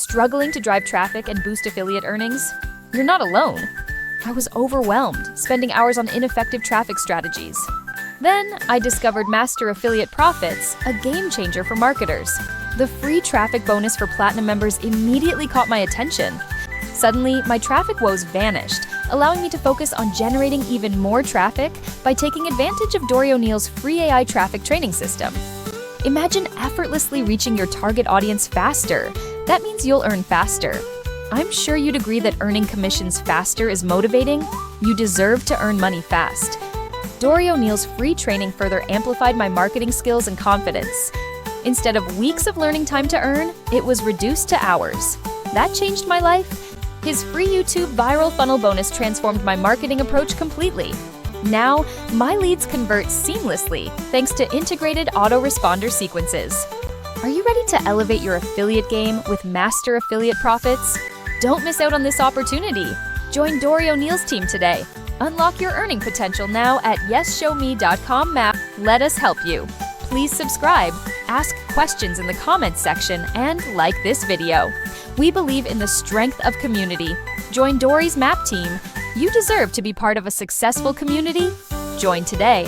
Struggling to drive traffic and boost affiliate earnings? You're not alone. I was overwhelmed, spending hours on ineffective traffic strategies. Then, I discovered Master Affiliate Profits, a game changer for marketers. The free traffic bonus for Platinum members immediately caught my attention. Suddenly, my traffic woes vanished, allowing me to focus on generating even more traffic by taking advantage of Dory O'Neill's free AI traffic training system. Imagine effortlessly reaching your target audience faster. That means you'll earn faster. I'm sure you'd agree that earning commissions faster is motivating. You deserve to earn money fast. Dory O'Neill's free training further amplified my marketing skills and confidence. Instead of weeks of learning time to earn, it was reduced to hours. That changed my life. His free YouTube viral funnel bonus transformed my marketing approach completely. Now, my leads convert seamlessly thanks to integrated autoresponder sequences. Are you ready to elevate your affiliate game with Master Affiliate Profits? Don't miss out on this opportunity. Join Dory O'Neill's team today. Unlock your earning potential now at yesshowme.com. Let us help you. Please subscribe, ask questions in the comments section, and like this video. We believe in the strength of community. Join Dory's Map team. You deserve to be part of a successful community. Join today.